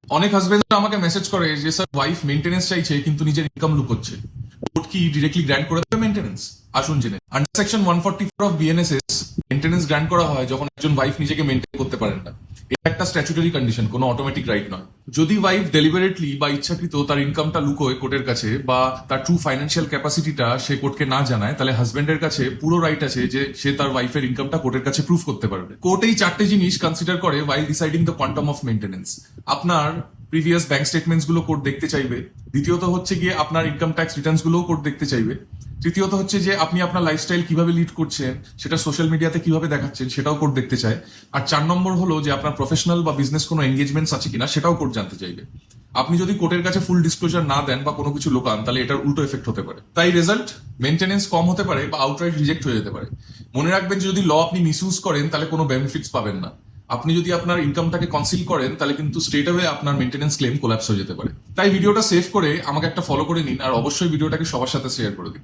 অনেক হাজবেন্ড আমাকে মেসেজ করে যে স্যার ওয়াইফ মেনটেনেন্স চাইছে কিন্তু নিজের ইনকাম লুকোচ্ছে, কোর্ট কি ডিরেক্টলি গ্র্যান্ট করে দেবে মেনটেনেন্স? আসুন জেনে। Under section 144 of BNSS maintenance grant করা হয় যখন একজন ওয়াইফ নিজেকে মেনটেন করতে পারেন না। এটা একটা স্ট্যাচুটারি কন্ডিশন, কোনো অটোমেটিক রাইট নয়। যদি ওয়াইফ ডেলিবারেটলি বা ইচ্ছাকৃত তার ইনকামটা লুকোয় কোর্টের কাছে বা তার ট্রু ফাইন্যান্সিয়াল ক্যাপাসিটিটা সে কোর্টকে না জানায়, তাহলে হাজবেন্ডের কাছে পুরো রাইট আছে যে সে তার ওয়াইফের ইনকামটা কোর্টের কাছে প্রুফ করতে পারবে। কোর্ট এই চারটে জিনিস কনসিডার করে while deciding the quantum of maintenance. আপনার প্রিভিয়াস ব্যাংক স্টেটমেন্টস গুলো কোর্ট দেখতে চাইবে। দ্বিতীয়ত হচ্ছে গিয়ে আপনার ইনকাম ট্যাক্স রিটার্নস গুলোও কোর্ট দেখতে চাইবে। তৃতীয়ত হচ্ছে যে আপনি আপনার লাইফস্টাইল কিভাবে লিড করছেন, সেটা সোশ্যাল মিডিয়াতে কিভাবে দেখাচ্ছেন, সেটাও কোর্ট দেখতে চায়। আর 4 নম্বর হলো যে আপনার প্রফেশনাল বা বিজনেস কোনো এঙ্গেজমেন্টস আছে কিনা, সেটাও কোর্ট জানতে চাইবে। আপনি যদি কোর্টের কাছে ফুল ডিসক্লোজার না দেন বা কোনো কিছু লোকান, তাহলে এটার উল্টো এফেক্ট হতে পারে। তাই রেজাল্ট মেনটেনেন্স কম হতে পারে বা আউটরাইট রিজেক্ট হয়ে যেতে পারে। মনে রাখবেন যে যদি ল আপনি মিসইউজ করেন তাহলে কোনো বেনিফিটস পাবেন না। আপনি যদি আপনার ইনকামটাকে কনসিল করেন তাহলে কিন্তু স্ট্রেট অ্যাওয়ে আপনার মেনটেনেন্স ক্লেম কোল্যাপস হয়ে যেতে পারে। তাই ভিডিওটা সেভ করে আমাকে একটা ফলো করে নিন, আর অবশ্যই ভিডিওটাকে সবার সাথে শেয়ার করে দিন।